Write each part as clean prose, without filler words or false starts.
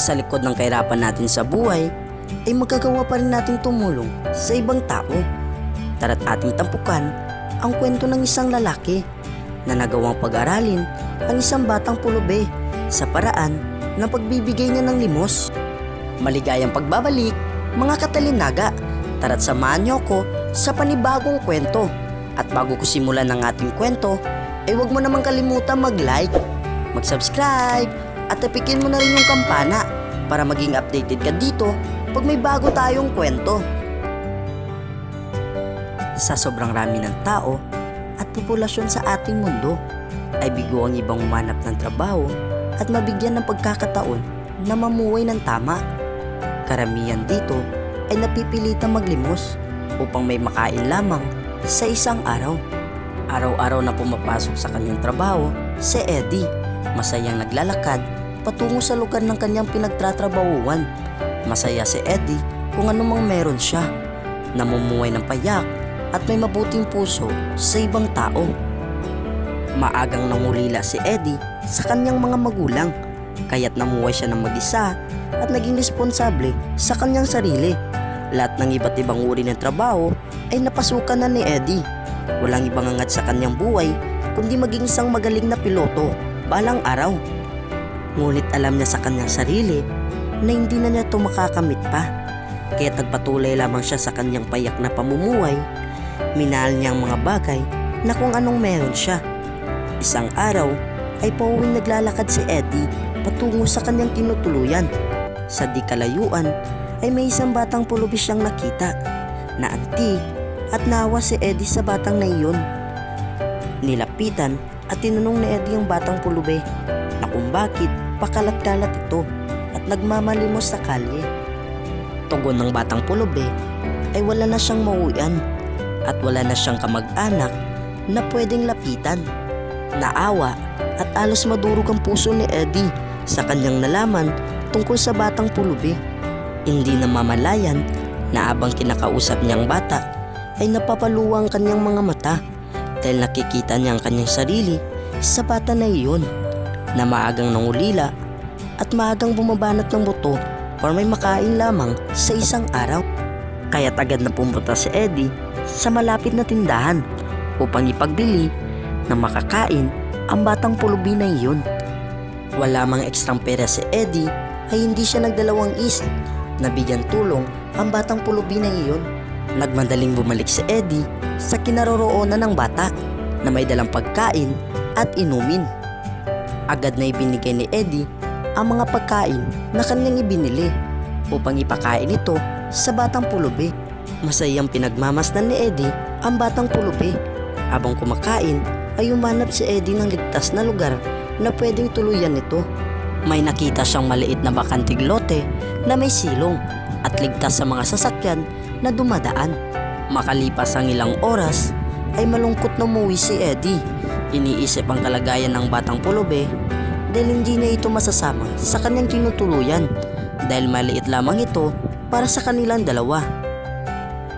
Sa likod ng kahirapan natin sa buhay, ay magagawa pa rin natin tumulong sa ibang tao. Tara't ating tampukan ang kwento ng isang lalaki na nagawang pag-aralin ang isang batang pulubi sa paraan ng pagbibigay niya ng limos. Maligayang pagbabalik, mga katalinaga. Tara't samahan niyo ako sa panibagong kwento. At bago ko simulan ng ating kwento, ay huwag mo namang kalimutan mag-like, mag-subscribe, at tapikin mo na rin yung kampana para maging updated ka dito pag may bago tayong kwento. Sa sobrang rami ng tao at populasyon sa ating mundo, ay bigo ang ibang umanap ng trabaho at mabigyan ng pagkakataon na mamuhay ng tama. Karamihan dito ay napipilitang maglimos upang may makain lamang sa isang araw. Araw-araw na pumapasok sa kanyang trabaho si Eddie, masayang naglalakad patungo sa lugar ng kanyang pinagtatrabahuan. Masaya si Eddie kung anumang meron siya, namumuhay ng payak at may mabuting puso sa ibang tao. Maagang nangulila si Eddie sa kanyang mga magulang, kaya't namuhay siya ng mag-isa at naging responsable sa kanyang sarili. Lahat ng iba't ibang uri ng trabaho ay napasukan na ni Eddie. Walang ibang angat sa kanyang buhay kundi maging isang magaling na piloto balang araw. Ngunit alam niya sa kanyang sarili na hindi na niya ito makakamit pa, kaya nagpatuloy lamang siya sa kanyang payak na pamumuhay. Minahal niya ang mga bagay na kung anong meron siya. Isang araw ay pauwing naglalakad si Eddie patungo sa kanyang tinutuluyan. Sa di kalayuan ay may isang batang pulubi siyang nakita na antik at naawa si Eddie sa batang na iyon. Nilapitan at tinanong ni Eddie ang batang pulubi na kung bakit pakalat-kalat ito at nagmamalimos sa kalye. Tugon ng batang pulubi ay wala na siyang mauwian at wala na siyang kamag-anak na pwedeng lapitan. Naawa at alos madurog ang puso ni Eddie sa kanyang nalaman tungkol sa batang pulubi. Hindi namamalayan na abang kinakausap niyang bata ay napapaluwa ang kanyang mga mata dahil nakikita niya ang kanyang sarili sa bata na iyon, na maagang nangulila at maagang bumabanat ng buto para may makain lamang sa isang araw. Kaya't agad na pumunta si Eddie sa malapit na tindahan upang ipagbili ng makakain ang batang pulubi na iyon. Wala mang ekstrang pera si Eddie ay hindi siya nagdalawang isip na bigyan tulong ang batang pulubi na iyon. Nagmadaling bumalik si Eddie sa kinaroroonan ng bata na may dalang pagkain at inumin. Agad na ibinigay ni Eddie ang mga pagkain na kanyang ibinili upang ipakain ito sa batang pulubi. Masayang pinagmamasdan ni Eddie ang batang pulubi. Habang kumakain ay umanap si Eddie ng ligtas na lugar na pwedeng tuluyan nito. May nakita siyang maliit na bakanting lote na may silong at ligtas sa mga sasakyan na dumadaan. Makalipas ang ilang oras ay malungkot na umuwi si Eddie. Iniisip ang kalagayan ng batang pulubi dahil hindi niya ito masasama sa kanyang tinutuluyan dahil maliit lamang ito para sa kanilang dalawa.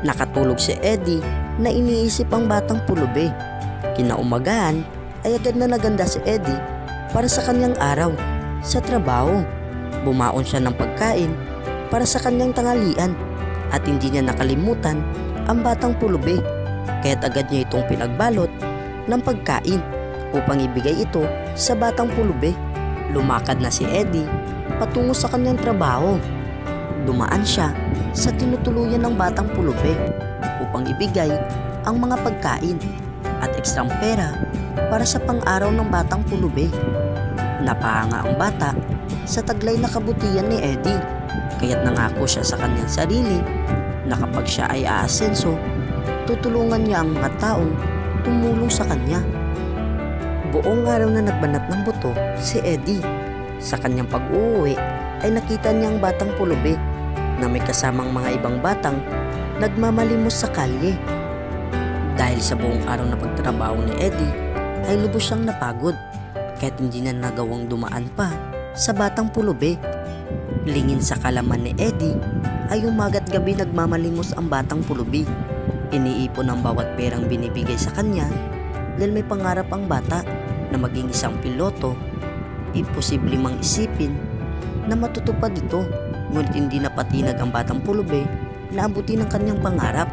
Nakatulog si Eddie na iniisip ang batang pulubi. Kinaumagahan ay agad na naganda si Eddie para sa kanyang araw sa trabaho. Bumaon siya ng pagkain para sa kanyang tanghalian at hindi niya nakalimutan ang batang pulubi, kaya't agad niya itong pinagbalot ng pagkain upang ibigay ito sa batang pulubi. Lumakad na si Eddie patungo sa kanyang trabaho. Dumaan siya sa tinutuluyan ng batang pulubi upang ibigay ang mga pagkain at ekstrang pera para sa pang-araw ng batang pulubi. Napahanga ang bata sa taglay na kabutihan ni Eddie, kaya't nangako siya sa kanyang sarili na kapag siya ay aasenso, tutulungan niya ang mga taong tumulong sa kanya. Buong araw na nagbanat ng buto si Eddie. Sa kanyang pag-uwi ay nakita niya ang batang pulubi na may kasamang mga ibang batang nagmamalimos sa kalye. Dahil sa buong araw na pagtrabaho ni Eddie ay lubos siyang napagod, kaya't hindi na nagawang dumaan pa sa batang pulubi. Lingin sa kalaman ni Eddie ay umaga't gabi nagmamalimos ang batang pulubi. Iniipon ang bawat perang binibigay sa kanya dahil may pangarap ang bata na maging isang piloto. Imposible mang isipin na matutupad ito, ngunit hindi na patinag ang batang pulubi na abutin ang kanyang pangarap.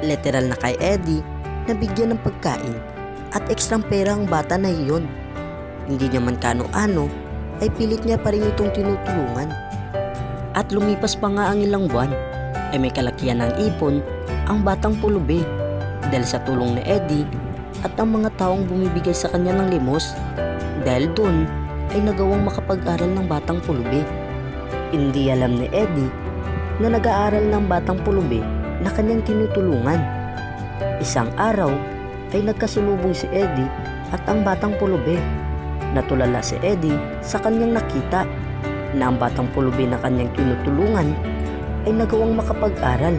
Literal na kay Eddie na bigyan ng pagkain at ekstrang pera ang bata na iyon. Hindi niya man kano-ano ay pilit niya pa rin itong tinutulungan. At lumipas pa nga ang ilang buwan ay may kalakihan ng ipon ang batang pulubi dahil sa tulong ni Eddie at ang mga taong bumibigay sa kanya ng limos. Dahil doon ay nagawang makapag-aral ng batang pulubi. Hindi alam ni Eddie na nag-aaral ng batang pulubi na kanyang tinutulungan. Isang araw ay nagkasulubong si Eddie at ang batang pulubi. Natulala si Eddie sa kanyang nakita na ang batang pulubi na kanyang tinutulungan ay nagawang makapag-aral,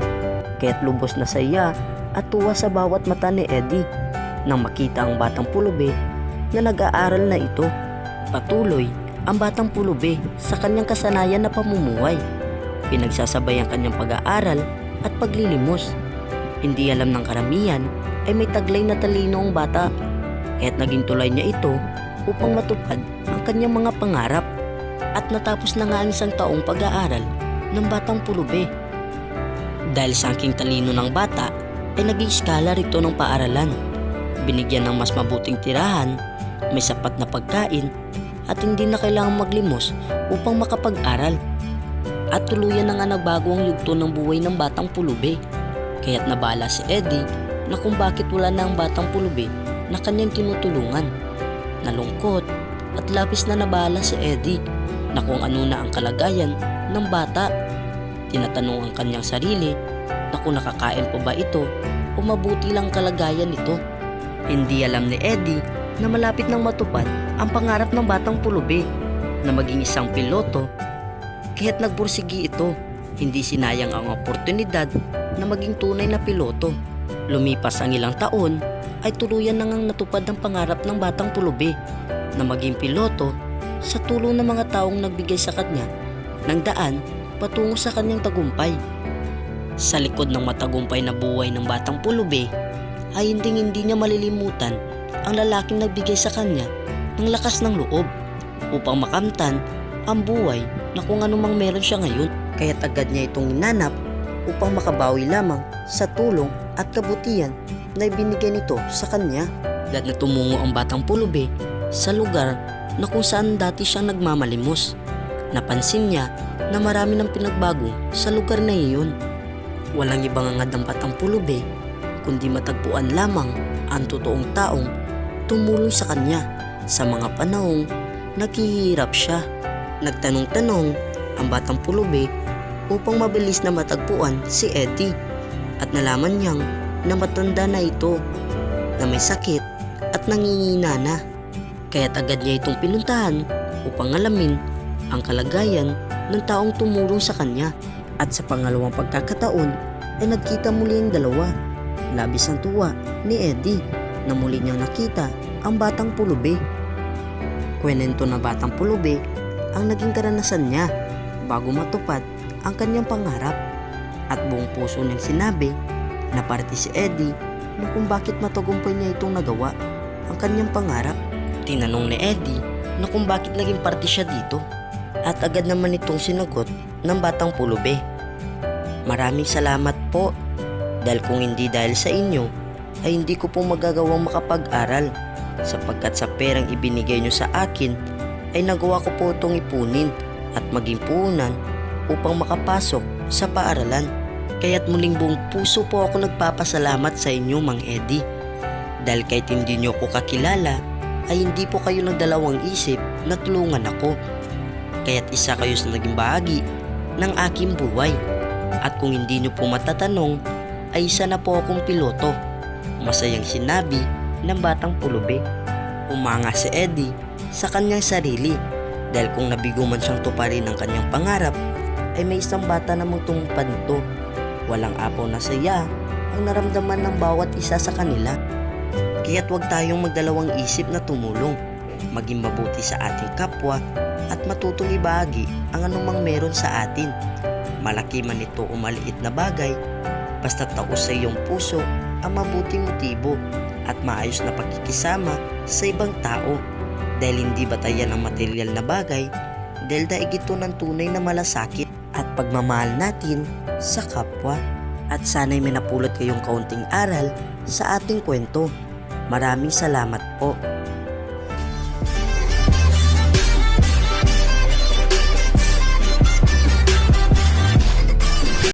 kaya't lubos na saya at tuwa sa bawat mata ni Eddie nang makita ang batang pulubi na nag-aaral na ito. Patuloy ang batang pulubi sa kanyang kasanayan na pamumuhay. Pinagsasabay ang kanyang pag-aaral at paglilimos. Hindi alam ng karamihan ay may taglay na talino ang bata, kaya't naging tulay niya ito upang matupad ang kanyang mga pangarap. At natapos na nga ang isang taong pag-aaral ng batang pulubi. Dahil sa aking talino ng bata ay naging scholar ito ng paaralan. Binigyan ng mas mabuting tirahan, may sapat na pagkain at hindi na kailangang maglimos upang makapag-aral. At tuluyan na nga nagbago ang yugto ng buhay ng batang pulubi. Kaya't nabala si Eddie na kung bakit wala na ang batang pulubi na kanyang tinutulungan. Nalungkot at labis na nabala si Eddie na kung ano na ang kalagayan ng bata. Tinatanong ang kanyang sarili na kung nakakain pa ba ito o mabuti lang kalagayan nito. Hindi alam ni Eddie na malapit nang matupad ang pangarap ng batang pulubi na maging isang piloto. Kaya't nagpursigi ito, hindi sinayang ang oportunidad na maging tunay na piloto. Lumipas ang ilang taon ay tuluyan na ngang natupad ang pangarap ng batang pulubi na maging piloto sa tulong ng mga taong nagbigay sa kanya ng daan patungo sa kanyang tagumpay. Sa likod ng matagumpay na buhay ng batang pulubi ay hindi niya malilimutan ang lalaking nagbigay sa kanya ng lakas ng loob upang makamtan ang buhay na kung anumang meron siya ngayon. Kaya't agad niya itong inanap upang makabawi lamang sa tulong at kabutihan na ibinigay nito sa kanya. Agad na tumungo ang batang pulubi sa lugar na kung saan dati siyang nagmamalimos. Napansin niya na marami ng pinagbago sa lugar na iyon. Walang ibang angad ang batang pulubi kundi matagpuan lamang ang totoong taong tumulong sa kanya sa mga panahong naghihirap siya. Nagtanong-tanong ang batang pulubi upang mabilis na matagpuan si Eddie at nalaman niyang na matanda na ito na may sakit at nangingina na. Kaya't agad niya itong pinuntahan upang alamin ang kalagayan ng taong tumulong sa kanya. At sa pangalawang pagkakataon ay nagkita muli ang dalawa. Labis ang tuwa ni Eddie na muli niyang nakita ang batang pulubi. Kwento na batang pulubi ang naging karanasan niya bago matupad ang kanyang pangarap. At buong puso niyang sinabi na parte si Eddie na kung bakit matagumpay niya itong nagawa ang kanyang pangarap. Tinanong ni Eddie na kung bakit naging parte siya dito at agad naman itong sinagot ng batang pulubi. Maraming salamat po dahil kung hindi dahil sa inyo ay hindi ko po magagawang makapag-aral sapagkat sa perang ibinigay nyo sa akin ay nagawa ko po itong ipunin at maging puhunan upang makapasok sa paaralan. Kaya't muling buong puso po ako nagpapasalamat sa inyo, Mang Eddie. Dahil kahit hindi nyo ko kakilala ay hindi po kayo nagdalawang isip na tulungan ako. Kaya't isa kayo sa naging bahagi ng aking buhay. At kung hindi nyo po matatanong ay isa na po akong piloto. Masayang sinabi ng batang pulubi. Umanga si Eddie sa kanyang sarili dahil kung nabigo man siyang tuparin ang kanyang pangarap ay may isang bata namang tumupad nito. Walang apaw na saya ang naramdaman ng bawat isa sa kanila. Kaya't huwag tayong magdalawang isip na tumulong, maging mabuti sa ating kapwa at matutong ibahagi ang anumang meron sa atin. Malaki man ito o maliit na bagay, basta taos sa iyong puso ang mabuting motibo at maayos na pakikisama sa ibang tao. Dahil hindi batayan ang material na bagay dahil daig ito ng tunay na malasakit at pagmamahal natin sa kapwa. At sana'y may napulot kayong kaunting aral sa ating kwento. Maraming salamat po.